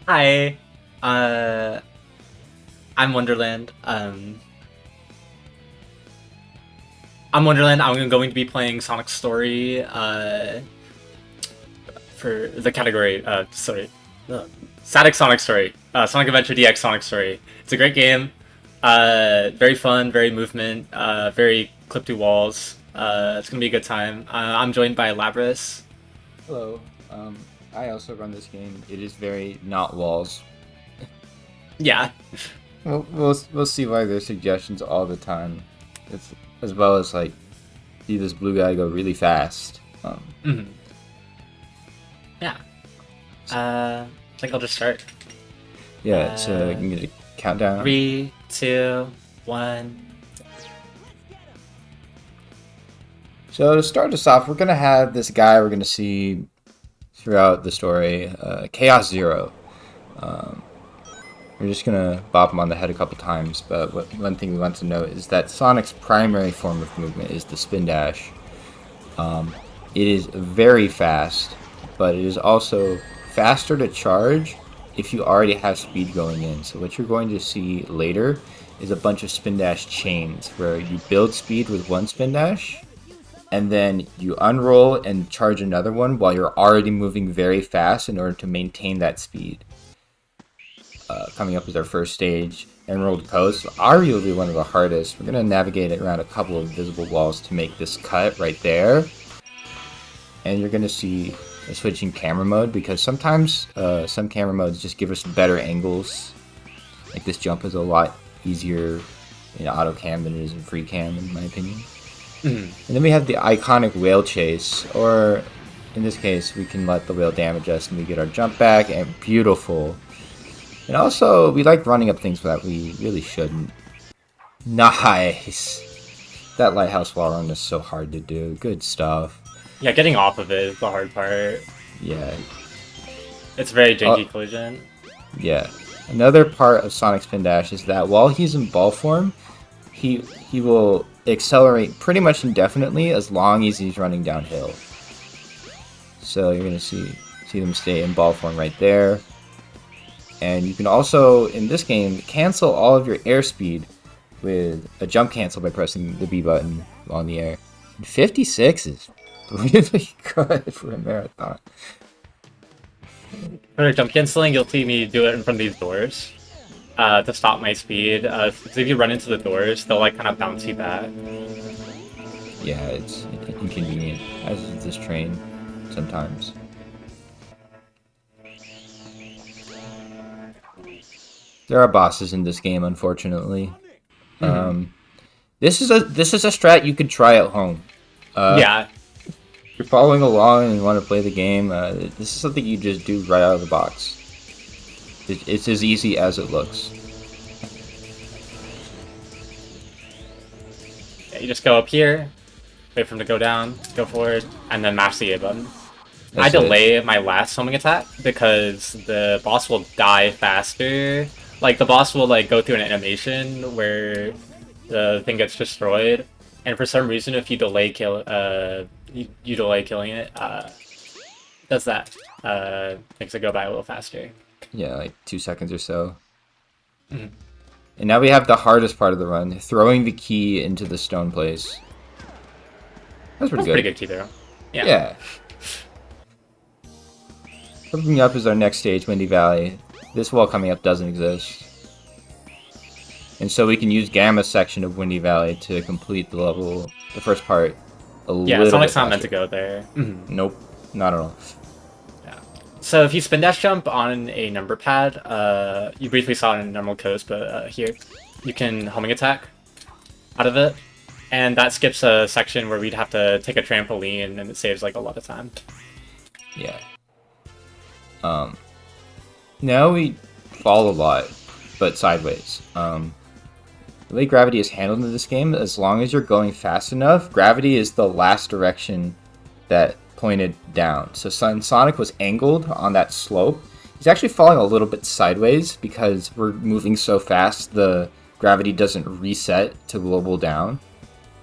Hi, uh, I'm Wonderland. I'm Wonderland. I'm going to be playing Sonic Story. For the category. Static Sonic Story. Sonic Adventure DX Sonic Story. It's a great game. Very fun, very movement. Very clip to walls. It's gonna be a good time. I'm joined by Labris. Hello. I also run this game. It is very not walls. Yeah. We'll see why there's suggestions all the time. It's as well as like see this blue guy go really fast. Mhm. Yeah. I think I'll just start. Yeah. So you can get a countdown. 3, 2, 1. So to start us off, we're gonna have this guy we're gonna see throughout the story, Chaos Zero. Um, we're just gonna bop him on the head a couple times, but one thing we want to note is that Sonic's primary form of movement is the spin dash. It is very fast, but it is also faster to charge if you already have speed going in. So what you're going to see later is a bunch of spin dash chains where you build speed with one spin dash, and then you unroll and charge another one while you're already moving very fast in order to maintain that speed. Coming up is our first stage, Emerald Coast, arguably one of the hardest. We're going to navigate it around a couple of visible walls to make this cut right there. And you're going to see a switching camera mode because sometimes some camera modes just give us better angles. Like this jump is a lot easier in auto cam than it is in free cam, in my opinion. And then we have the iconic whale chase, or in this case, we can let the whale damage us and we get our jump back, and beautiful. And also, we like running up things that we really shouldn't. Nice! That lighthouse wall run is so hard to do. Good stuff. Yeah, getting off of it is the hard part. Yeah. It's very janky collision. Yeah. Another part of Sonic Spin Dash is that while he's in ball form, he will accelerate pretty much indefinitely as long as he's running downhill. So you're gonna see them stay in ball form right there. And you can also, in this game, cancel all of your airspeed with a jump cancel by pressing the B button while in the air. 56 is really good for a marathon. For jump canceling, you'll see me do it in front of these doors to stop my speed. So if you run into the doors, they'll like kind of bounce you back. Yeah, it's inconvenient, as is this train sometimes. There are bosses in this game, unfortunately. This is a strat you could try at home. Yeah. If you're following along and you want to play the game, this is something you just do right out of the box. It's as easy as it looks. Yeah, you just go up here, wait for him to go down, go forward, and then mash the A button. I delay my last homing attack because the boss will die faster. Like, the boss will like go through an animation where the thing gets destroyed, and for some reason, if you delay you delay killing it, does that. Makes it go by a little faster. Yeah, like 2 seconds or so. And now we have the hardest part of the run, throwing the key into the stone place. That's pretty good. Pretty good key throw. Yeah. Coming up is our next stage, Windy Valley. This wall coming up doesn't exist. And so we can use Gamma's section of Windy Valley to complete the level, the first part, a little bit Sonic's not faster. meant to go there. Nope, not at all. Yeah. So if you spin dash jump on a number pad, you briefly saw it in normal coast, but here, you can homing attack out of it. And that skips a section where we'd have to take a trampoline, and it saves like a lot of time. Yeah. Now we fall a lot, but sideways. The way gravity is handled in this game, as long as you're going fast enough, gravity is the last direction that pointed down. So Sonic was angled on that slope. He's actually falling a little bit sideways because we're moving so fast, the gravity doesn't reset to global down.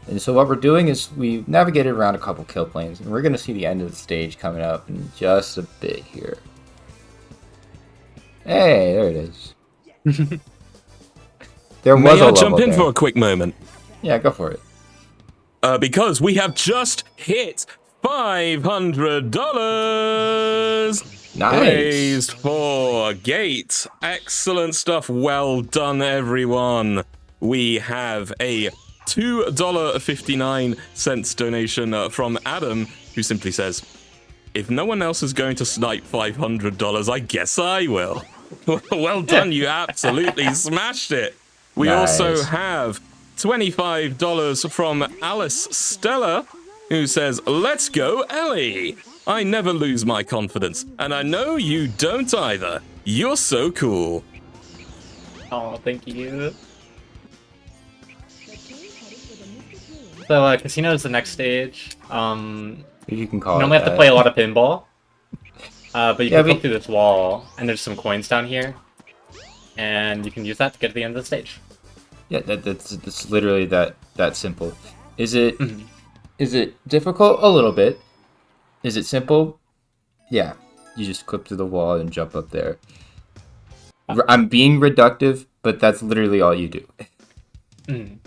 And so what we're doing is we navigated around a couple kill planes, and we're going to see the end of the stage coming up in just a bit here. Hey, there it is. There was May a I level jump in there. for a quick moment? Yeah, go for it. Because we have just hit $500 Nice. raised for Gate. Excellent stuff. Well done, everyone. We have a $2.59 donation from Adam, who simply says, "If no one else is going to snipe $500, I guess I will." Well done, you absolutely smashed it. We also Nice. have $25 from Alice Stella, who says, "Let's go, Ellie. I never lose my confidence, and I know you don't either. You're so cool." Oh, thank you. So, casino is the next stage. You can call You it normally have to that. play a lot of pinball. But you Yeah, can go through this wall, and there's some coins down here. And you can use that to get to the end of the stage. Yeah, that's literally that simple. Is it Mhm. is it difficult? A little bit. Is it simple? Yeah. You just clip through the wall and jump up there. I'm being reductive, but that's literally all you do. Mhm.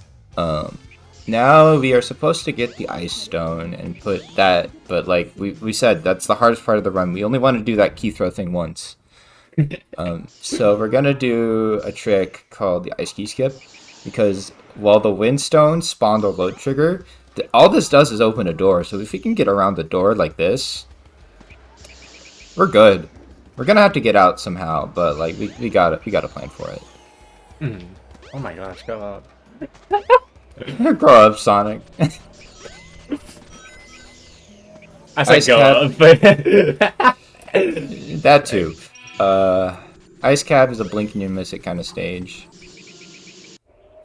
Now we are supposed to get the ice stone and put that, but like we said, that's the hardest part of the run. We only want to do that key throw thing once. So we're gonna do a trick called the ice key skip, because while the windstone spawned a load trigger, all this does is open a door. So if we can get around the door like this, we're good. We're gonna have to get out somehow, but like we got a plan for it. Mhm. Oh my gosh, go up. Grow up, Sonic. I said Ice go cap. up, but... That too. Ice cap is a blink and you miss it kind of stage.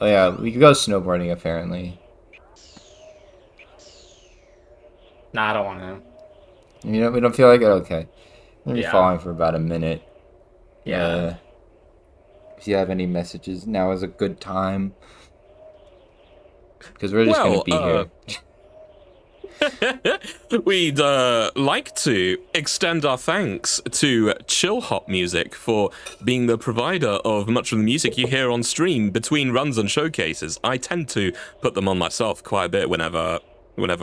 Oh yeah, we could go snowboarding apparently. Nah, I don't want to. You know, we don't feel like it? Okay. We'll be Yeah. falling for about a minute. Yeah. If you have any messages, now is a good time. Because we're just going to be here. We'd like to extend our thanks to Chill Hop Music for being the provider of much of the music you hear on stream between runs and showcases. I tend to put them on myself quite a bit whenever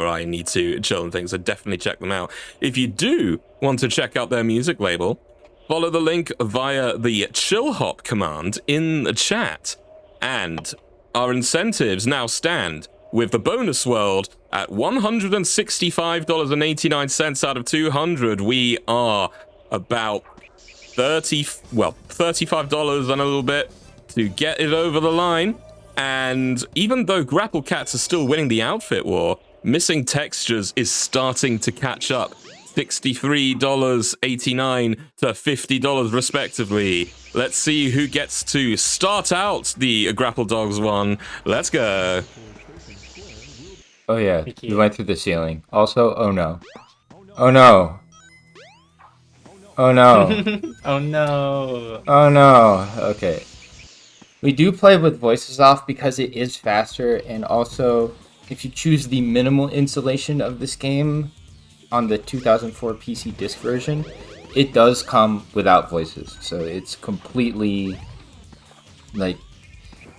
I need to chill and things, so definitely check them out. If you do want to check out their music label, follow the link via the Chill Hop command in the chat. And our incentives now stand with the bonus world at $165.89 out of 200. We are about $35 and a little bit to get it over the line. And even though Grapple Cats are still winning the outfit war, Missing Textures is starting to catch up. $63.89 to $50 respectively. Let's see who gets to start out the Grapple Dogs one. Let's go. Oh yeah, we went through the ceiling. Also, oh no. Oh no. Oh no. Oh no. Oh no. Okay. We do play with voices off because it is faster, and also if you choose the minimal installation of this game on the 2004 PC disc version, it does come without voices. So it's completely like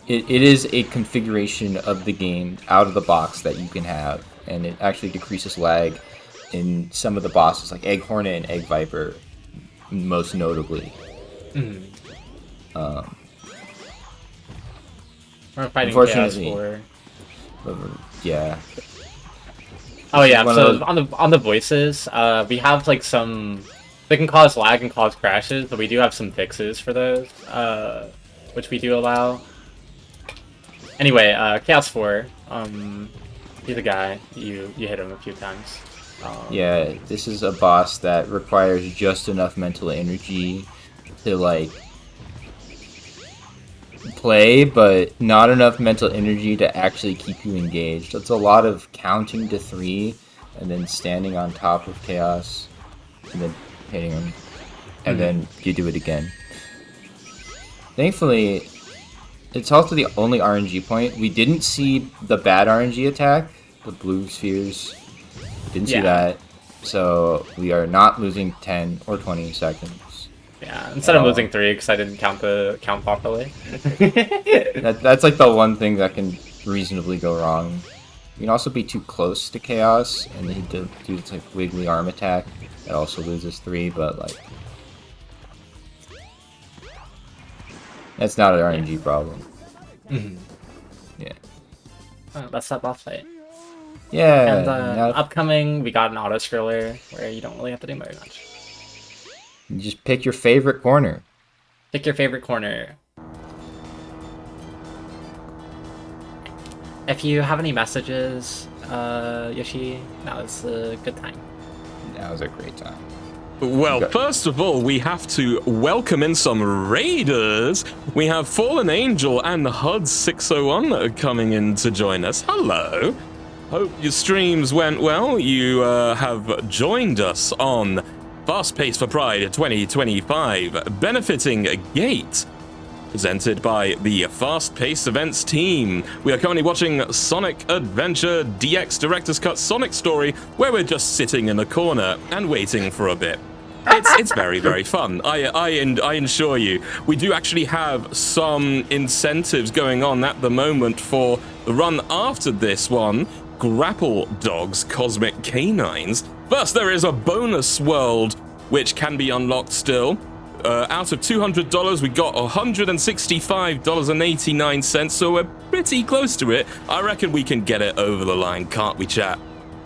it is a configuration of the game out of the box that you can have, and it actually decreases lag in some of the bosses like Egg Hornet and Egg Viper most notably. We're fighting Unfortunately, Chaos 4. yeah. Oh yeah, One so of those- on the voices, we have like some... They can cause lag and cause crashes, but we do have some fixes for those, which we do allow. Anyway, Chaos 4, he's a guy. You hit him a few times. Yeah, this is a boss that requires just enough mental energy to like play, but not enough mental energy to actually keep you engaged. It's a lot of counting to 3 and then standing on top of Chaos and then hitting him, and then you do it again. Thankfully, it's also the only RNG point. We didn't see the bad RNG attack, the blue spheres. Didn't see that, so we are not losing 10 or 20 seconds. Yeah, instead of losing 3 because I didn't count properly. That's like the one thing that can reasonably go wrong. You can also be too close to Chaos, and he do this like wiggly arm attack that also loses 3, but like that's not an RNG problem. Mm-hmm. Yeah. That's that boss fight. Yeah. And now upcoming, we got an auto scroller where you don't really have to do very much. you just pick your favorite corner. Pick your favorite corner. If you have any messages, Yoshi, now is a good time. That was a great time. Well, first of all, we have to welcome in some raiders. We have Fallen Angel and HUD601 coming in to join us. Hello. Hope your streams went well. You have joined us on Fast Pace for Pride 2025, benefiting Gate, presented by the Fast Pace Events team. We are currently watching Sonic Adventure DX Director's Cut Sonic Story, where we're just sitting in a corner and waiting for a bit. It's very, very fun. I assure you. We do actually have some incentives going on at the moment for the run after this one, Grapple Dogs Cosmic Canines. First, there is a bonus world which can be unlocked still. Out of $200, we got $165.89, so we're pretty close to it. I reckon we can get it over the line, can't we, chat?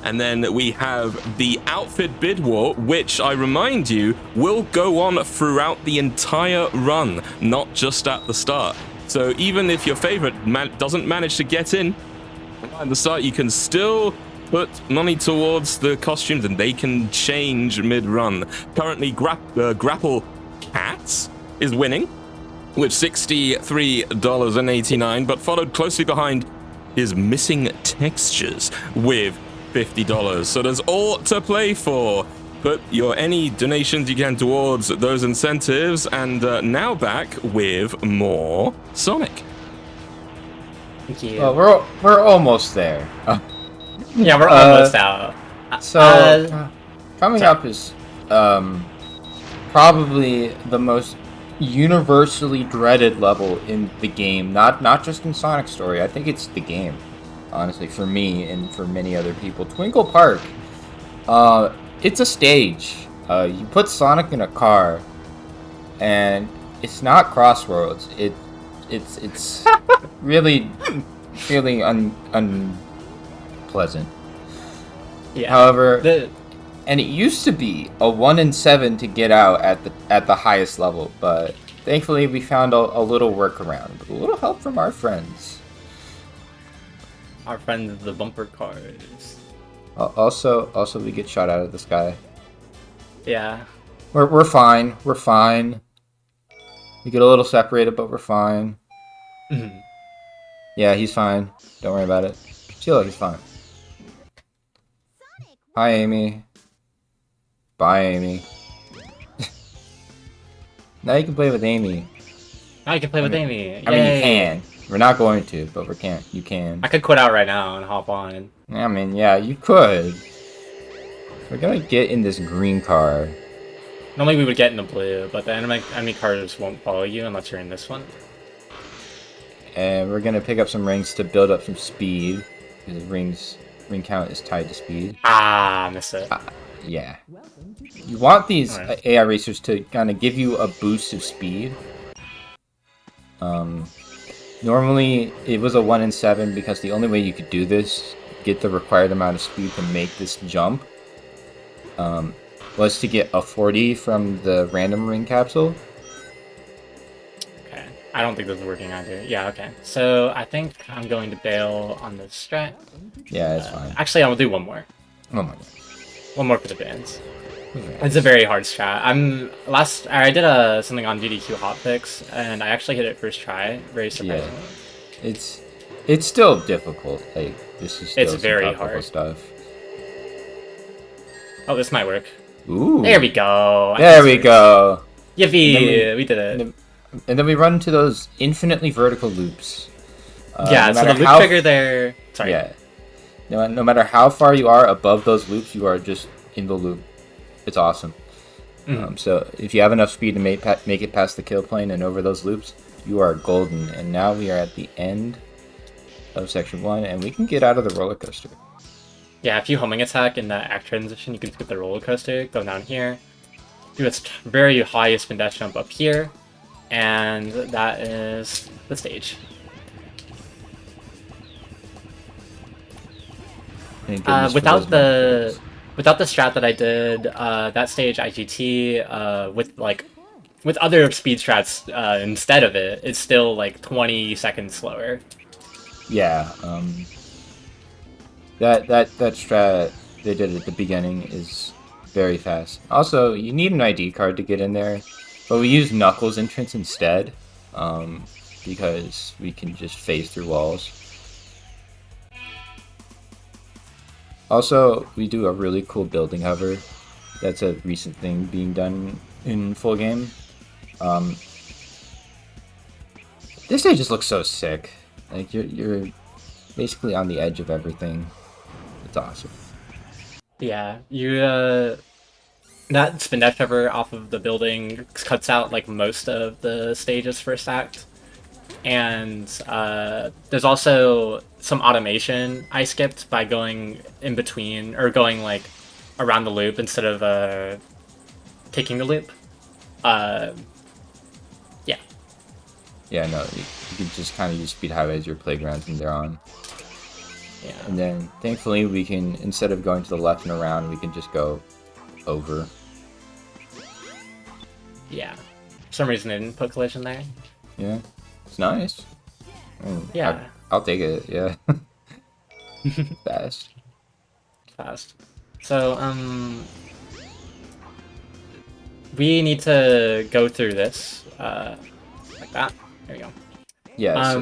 And then we have the Outfit Bid War, which, I remind you, will go on throughout the entire run, not just at the start. So even if your favorite doesn't manage to get in at the start, you can still put money towards the costumes, and they can change mid-run. Currently, Grapple Cats is winning with $63.89, but followed closely behind is Missing Textures with $50. So there's all to play for. Put any donations you can towards those incentives, and now back with more Sonic. Thank you. Well, we're almost there. Yeah, we're almost out. So coming up is probably the most universally dreaded level in the game. Not just in Sonic Story. I think it's the game, honestly, for me and for many other people. Twinkle Park. It's a stage. You put Sonic in a car, and it's not Crossroads. It's really unpleasant. Yeah. However, and it used to be a 1 in 7 to get out at the highest level, but thankfully we found a little workaround, with a little help from our friends. Our friends, the bumper cars. Also, we get shot out of the sky. Yeah. We're fine. We're fine. We get a little separated, but we're fine. Mm-hmm. Yeah, he's fine. Don't worry about it. Chill, he's fine. Hi, Amy. Bye, Amy. Now you can play with Amy. Now you can play with Amy. I mean, you can. We're not going to, but you can. I could quit out right now and hop on. I mean, yeah, you could. We're gonna get in this green car. Normally we would get in the blue, but the enemy cars won't follow you unless you're in this one. And we're gonna pick up some rings to build up some speed, because ring count is tied to speed. Ah, missed it. Yeah. You want these AI racers to kind of give you a boost of speed. Normally it was a 1 in 7 because the only way you could do this, get the required amount of speed to make this jump, was to get a 40 from the random ring capsule. Okay. I don't think this is working either. Yeah, okay. So I think I'm going to bail on this strat. Yeah, it's fine. Actually, I will do one more. Oh my god. One more for the bands. Okay. It's a very hard strat. I did something on DDQ hotfix, and I actually hit it first try. Very surprising. Yeah. It's still difficult. Like, this is still It's some very technical hard stuff. Oh, this might work. Ooh. There we go. There we go. Yippee! We did it. And then we run into those infinitely vertical loops. Yeah, so the loop trigger there... Sorry. Yeah. No matter how far you are above those loops, you are just in the loop. It's awesome. So if you have enough speed to make it past the kill plane and over those loops, you are golden. And now we are at the end of section 1, and we can get out of the roller coaster. Yeah, if you homing attack in that act transition, you can skip the roller coaster, go down here, do its very high spin dash jump up here, and that is the stage. Without the strat that I did, that stage IGT with other speed strats instead of it, it's still like 20 seconds slower. Yeah, that strat they did at the beginning is very fast. Also, you need an ID card to get in there, but we use Knuckles entrance instead, because we can just phase through walls. Also, we do a really cool building hover. That's a recent thing being done in full game. This stage just looks so sick. Like you're basically on the edge of everything. It's awesome. Yeah, that spin dash cover off of the building cuts out like most of the stage's first act. And there's also some automation I skipped by going in between, or going like around the loop instead of taking the loop. Yeah. Yeah, no, you can just kind of use speed highway as your playground from there on. Yeah. And then thankfully we can, instead of going to the left and around, we can just go over. Yeah. For some reason I didn't put collision there. Yeah. It's nice. Yeah. I'll take it, yeah. Fast. So, we need to go through this, like that. There we go. Yeah.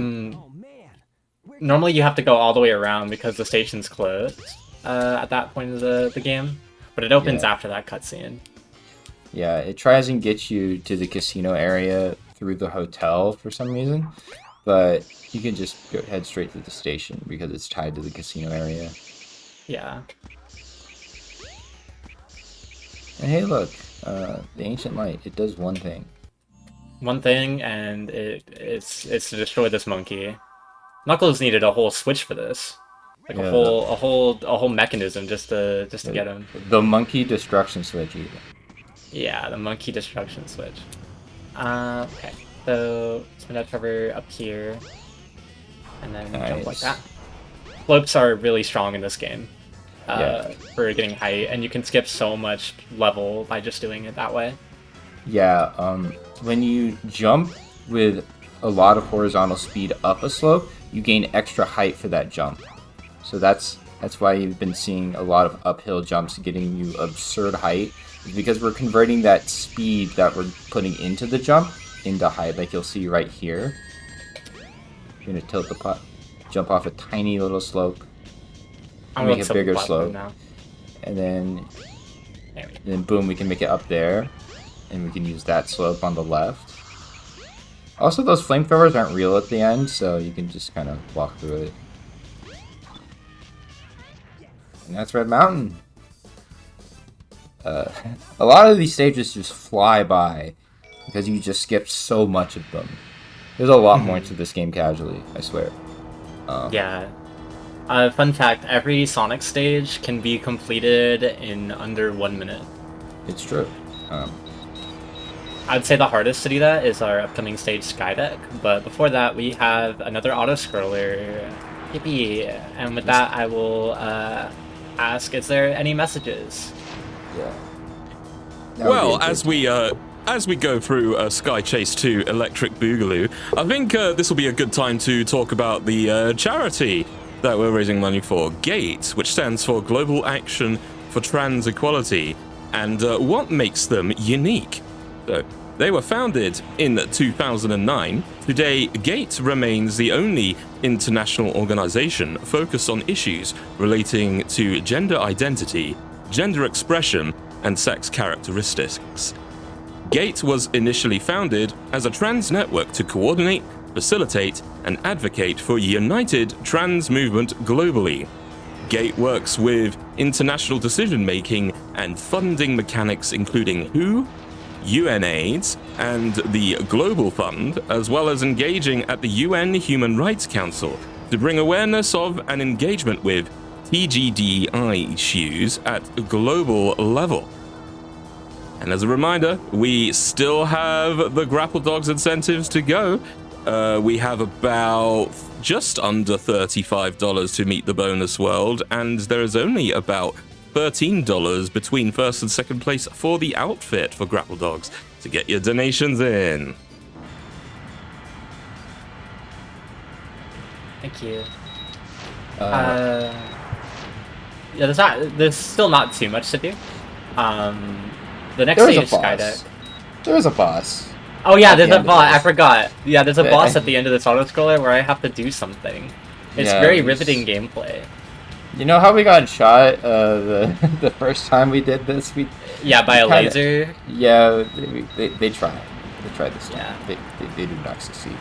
Normally you have to go all the way around because the station's closed at that point of the game, but it opens after that cutscene. Yeah, it tries and gets you to the casino area through the hotel for some reason, but you can just head straight to the station because it's tied to the casino area. Yeah. And hey, look, the ancient light. It does one thing. One thing, and it's to destroy this monkey. Knuckles needed a whole switch for this, like a whole mechanism just to get him. The monkey destruction switch, even. Yeah, the monkey destruction switch. Okay, so spin that cover up here, and then jump like that. Slopes are really strong in this game for getting height, and you can skip so much level by just doing it that way. Yeah, when you jump with a lot of horizontal speed up a slope, you gain extra height for that jump. So that's why you've been seeing a lot of uphill jumps getting you absurd height, because we're converting that speed that we're putting into the jump into height, like you'll see right here. You're gonna tilt the pot, jump off a tiny little slope, make a bigger slope, now. And then boom, we can make it up there, and we can use that slope on the left. Also, those flamethrowers aren't real at the end, so you can just kind of walk through it. And that's Red Mountain. A lot of these stages just fly by because you just skip so much of them. There's a lot more to this game casually, I swear. Yeah. Fun fact, every Sonic stage can be completed in under 1 minute. It's true. I'd say the hardest to do that is our upcoming stage Skydeck, but before that we have another auto-scroller. Yippee! And with that I will ask, is there any messages? Yeah. Well, as we go through Sky Chase 2 Electric Boogaloo, I think this will be a good time to talk about the charity that we're raising money for, GATE, which stands for Global Action for Trans Equality, and what makes them unique. So, they were founded in 2009. Today, GATE remains the only international organization focused on issues relating to gender identity, gender expression, and sex characteristics. GATE was initially founded as a trans network to coordinate, facilitate, and advocate for a united trans movement globally. Gate works with international decision-making and funding mechanics including WHO, UNAIDS, and the Global Fund, as well as engaging at the UN Human Rights Council to bring awareness of and engagement with TGDI issues at a global level. And as a reminder, we still have the Grapple Dogs incentives to go. We have about just under $35 to meet the bonus world, and there is only about $13 between first and second place for the outfit for Grapple Dogs to get your donations in. Thank you. Yeah, there's still not too much to do. The next There was stage a is boss. Skydeck. There was a boss. Oh yeah, At there's the a end of boss. I this. forgot. Yeah, there's a Yeah. boss at the end of this auto-scroller where I have to do something. It's Yeah, very it was- riveting gameplay. You know how we got shot the first time we did this? Yeah, by a kinda- laser. Yeah, they tried. They tried this. Yeah. They do not succeed.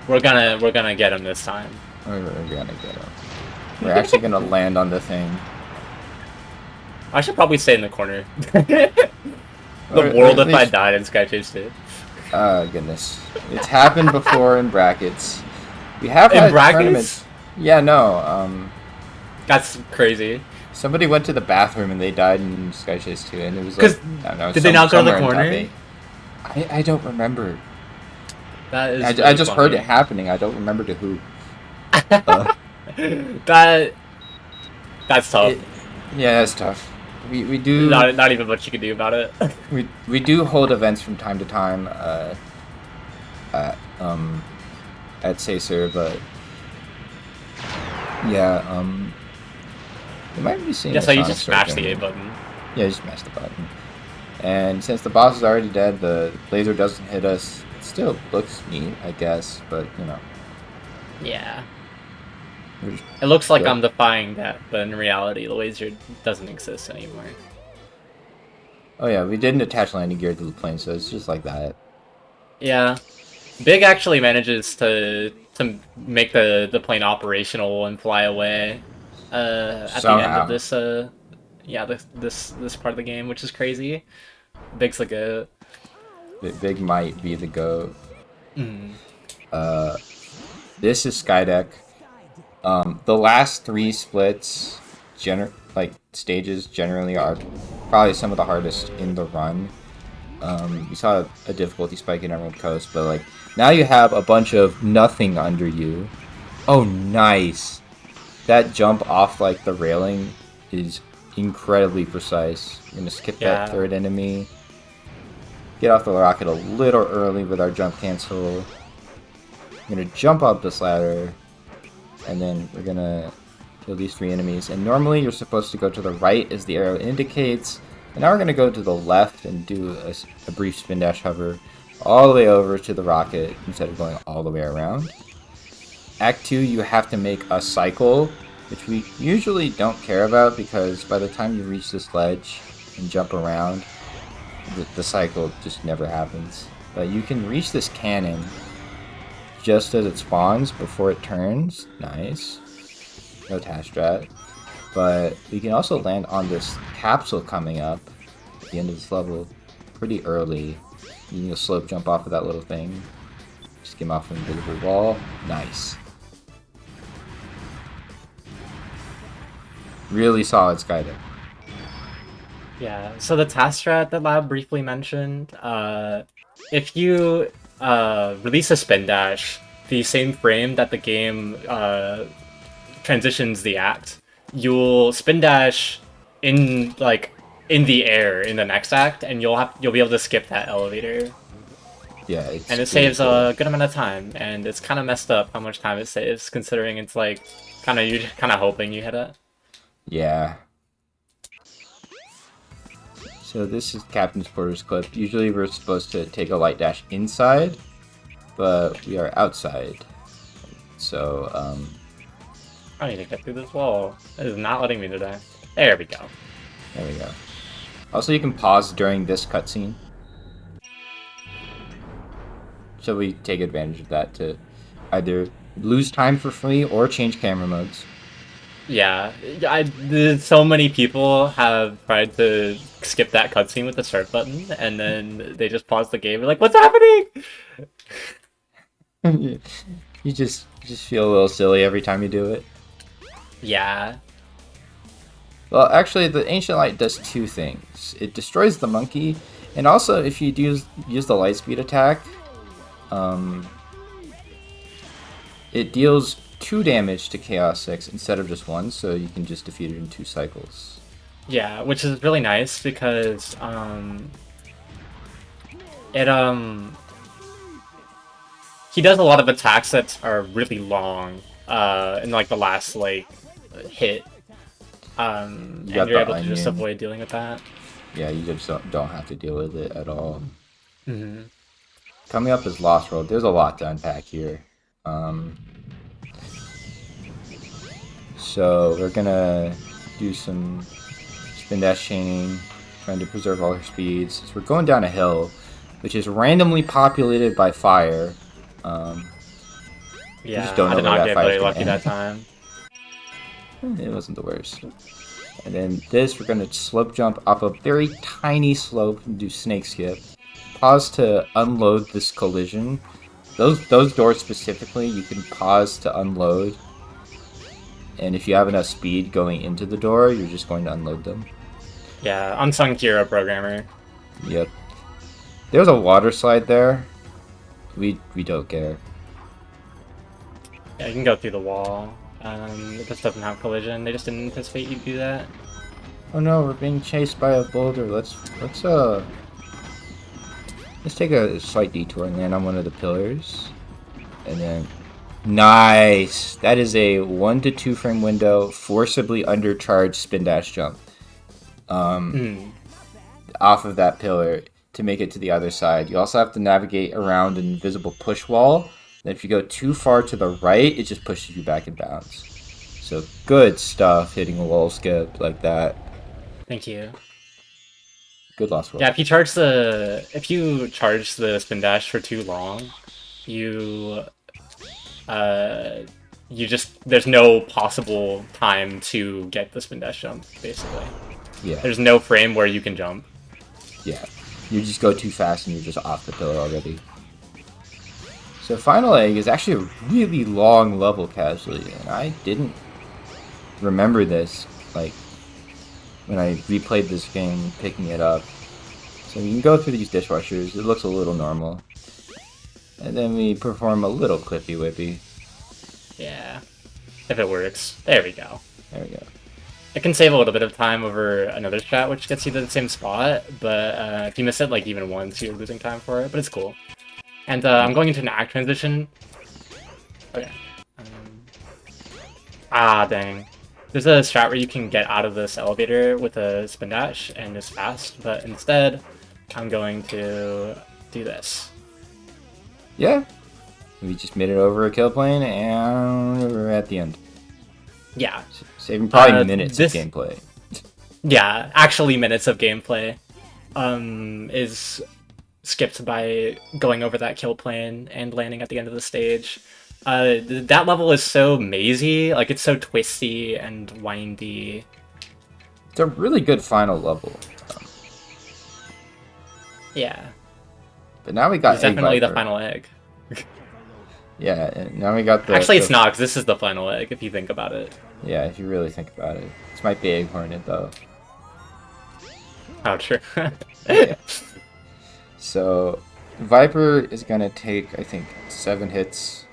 We're gonna get him this time. We're gonna get him. We're actually gonna land on the thing. I should probably stay in the corner. The Or world at if I least- died in Skychase 2. Oh goodness, it's happened before in brackets. We have In had brackets? tournaments. Yeah, no. That's crazy. Somebody went to the bathroom and they died in Sky Chase 2, and it was 'Cause like, I don't know, did they not go to the somewhere in corner? top 8. I don't remember. That is. I really just funny. heard it happening. I don't remember to who. That's tough. Yeah, that's tough. We do Not even much you can do about it. we do hold events from time to time at Sacer, but yeah, you might be seeing. Yeah, a so you Sonic just smash the A Surge button. Yeah, you just smash the button. And since the boss is already dead, the laser doesn't hit us. It still looks neat, I guess, but you know. Yeah. we're just- It looks like Good. I'm defying that, but in reality, the laser doesn't exist anymore. Oh yeah, we didn't attach landing gear to the plane, so it's just like that. Yeah. Big actually manages to make the plane operational and fly away at the end Somehow. of this this part of the game, which is crazy. Big's like a Big might be the goat. mm, This is Skydeck. The last 3 splits, stages generally are probably some of the hardest in the run. We saw a difficulty spike in Emerald Coast, but like now you have a bunch of nothing under you. Oh, nice! That jump off like the railing is incredibly precise. We're gonna skip Yeah. that third enemy. Get off the rocket a little early with our jump cancel. I'm gonna jump up this ladder, and then we're gonna kill these 3 enemies. And normally you're supposed to go to the right as the arrow indicates, and now we're gonna go to the left and do a brief spin dash hover all the way over to the rocket instead of going all the way around. Act 2, you have to make a cycle, which we usually don't care about because by the time you reach this ledge and jump around, the cycle just never happens. But you can reach this cannon just as it spawns before it turns. Nice. No task strat. But we can also land on this capsule coming up at the end of this level pretty early. You need a slope jump off of that little thing. Skim off an invisible wall. Nice. Really solid Skydeck. yeah. So the task strat that Lab briefly mentioned, if you release a spin dash, the same frame that the game transitions the act, you'll spin dash in the air in the next act, and you'll be able to skip that elevator, Yeah, it's and it really saves cool. a good amount of time. And it's kind of messed up how much time it saves, considering it's like you're kind of hoping you hit it. Yeah. So this is Captain's Quarters clip. Usually we're supposed to take a light dash inside, but we are outside. So, I need to get through this wall. It is not letting me today. There we go. there we go. Also, you can pause during this cutscene. So we take advantage of that to either lose time for free or change camera modes. Yeah, so many people have tried to skip that cutscene with the start button, and then they just pause the game and like, what's happening? You just feel a little silly every time you do it. Yeah. Well, actually, the Ancient Light does two things. It destroys the monkey, and also if you use the light speed attack, it deals 2 damage to Chaos 6 instead of just 1, so you can just defeat it in 2 cycles. Yeah, which is really nice because he does a lot of attacks that are really long in like the last like hit. And you're able to just avoid dealing with that. Yeah, you just don't have to deal with it at all. Mm-hmm. Coming up is Lost World. There's a lot to unpack here. So we're gonna do some spin dash chaining, trying to preserve all our speeds. So we're going down a hill, which is randomly populated by fire. Yeah, just don't I did know not that get fire's very gonna lucky end. that time. It wasn't the worst. And then this, we're gonna slope jump up a very tiny slope and do snake skip. Pause to unload this collision. Those doors specifically, you can pause to unload. And if you have enough speed going into the door, you're just going to unload them. Yeah, unsung hero programmer. Yep. There's a water slide there. We don't care. Yeah, you can go through the wall. This doesn't have collision. They just didn't anticipate you'd do that. Oh no, we're being chased by a boulder. Let's take a slight detour and land on one of the pillars. And then nice. That is a 1 to 2 frame window, forcibly undercharged spin dash jump. Off of that pillar to make it to the other side. You also have to navigate around an invisible push wall. And if you go too far to the right, it just pushes you back in bounds. So good stuff hitting a wall skip like that. Thank you. Good Lost World. Yeah, if you charge the spin dash for too long, there's no possible time to get the spin dash jump, basically. Yeah. There's no frame where you can jump. Yeah. You just go too fast and you're just off the pillar already. So Final Egg is actually a really long level casually, and I didn't remember this, like, when I replayed this game, picking it up. So you can go through these dishwashers, it looks a little normal. And then we perform a little clippy whippy. Yeah. If it works. There we go. There we go. It can save a little bit of time over another strat, which gets you to the same spot, but if you miss it like even once, you're losing time for it, but it's cool. And I'm going into an act transition. Okay. Dang. There's a strat where you can get out of this elevator with a spin dash, and it's fast, but instead, I'm going to do this. Yeah. We just made it over a kill plane, and we're at the end. Yeah. Saving probably minutes of gameplay. Yeah, actually minutes of gameplay is skipped by going over that kill plane and landing at the end of the stage. That level is so mazy, like it's so twisty and windy. It's a really good final level. Yeah. But now we got it's definitely the final egg. Yeah, and now we got the... Actually, it's not, because this is the final egg, if you think about it. Yeah, if you really think about it. This might be Egg Hornet, though. Oh, true. Yeah. So, Viper is going to take, I think, 7 hits.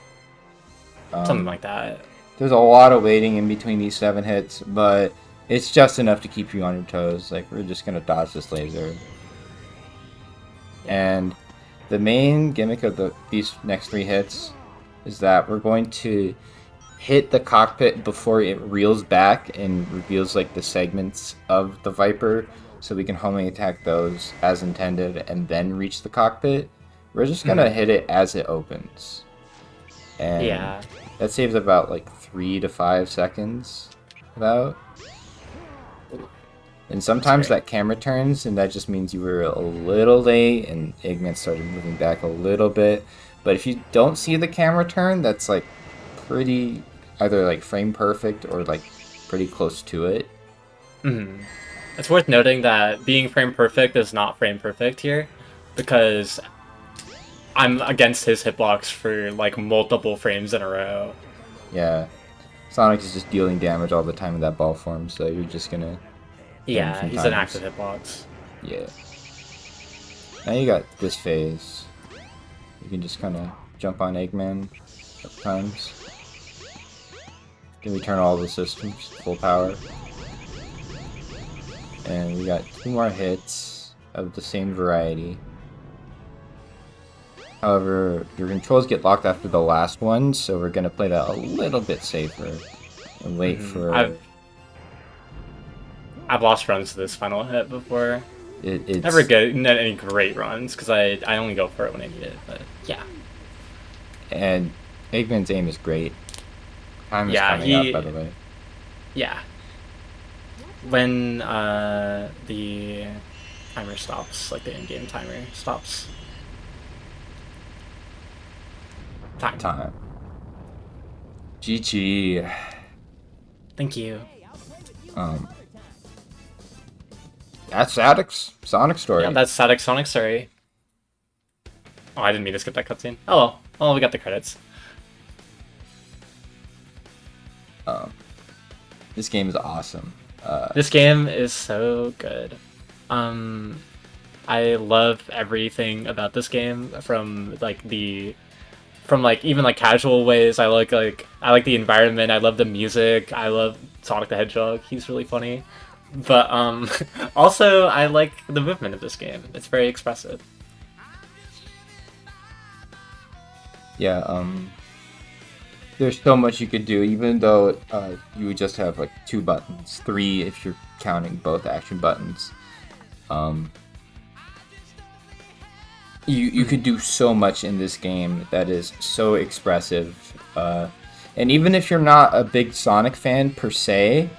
Something like that. There's a lot of waiting in between these 7 hits, but it's just enough to keep you on your toes. Like, we're just going to dodge this laser. And the main gimmick of these next 3 hits is that we're going to hit the cockpit before it reels back and reveals like the segments of the Viper, so we can homing attack those as intended and then reach the cockpit. We're just gonna hit it as it opens. And yeah, that saves about like 3 to 5 seconds about. And sometimes that camera turns, and that just means you were a little late, and Eggman started moving back a little bit. But if you don't see the camera turn, that's like pretty either like frame perfect or like pretty close to it. It's worth noting that being frame perfect is not frame perfect here, because I'm against his hitbox for like multiple frames in a row. Yeah, Sonic is just dealing damage all the time in that ball form, so you're just gonna. Yeah, he's an active hitbox. Yeah. Now you got this phase. You can just kind of jump on Eggman at times. Then we turn all the systems full power. And we got 2 more hits of the same variety. However, your controls get locked after the last one, so we're gonna play that a little bit safer and wait for. I've lost runs to this final hit before. It's never get any great runs because I only go for it when I need it. But yeah. And Eggman's aim is great. Time is coming up, by the way. Yeah. When the timer stops, like the in-game timer stops. Time. GG. Thank you. That's Sonic story. Yeah, that's Static Sonic story. Oh, I didn't mean to skip that cutscene. Oh, well, we got the credits. This game is awesome. This game is so good. I love everything about this game from even like casual ways. I like the environment. I love the music. I love Sonic the Hedgehog. He's really funny. But also I like the movement of this game. It's very expressive. Yeah, there's so much you could do, even though you would just have like 2 buttons, 3 if you're counting both action buttons. You could do so much in this game that is so expressive. And even if you're not a big Sonic fan per se,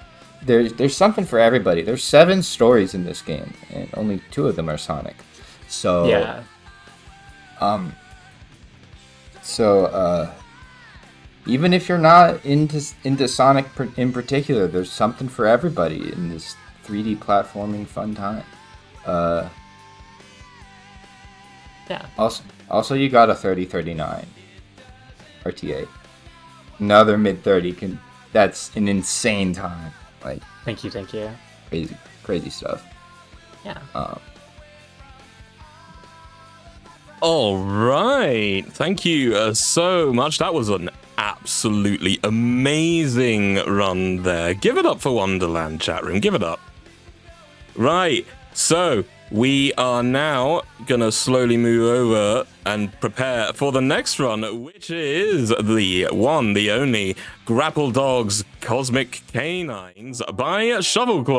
there's something for everybody. There's 7 stories in this game, and only 2 of them are Sonic. So yeah. Even if you're not into Sonic in particular, there's something for everybody in this 3D platforming fun time. Yeah. Also, you got a 3039 RTA. Another mid 30 that's an insane time. Like, thank you. crazy stuff. Yeah. All right. Thank you so much. That was an absolutely amazing run there. Give it up for Wonderland, chat room. Give it up. Right. So we are now gonna slowly move over and prepare for the next run, which is the one, the only Grapple Dogs Cosmic Canines by Shovel Claw.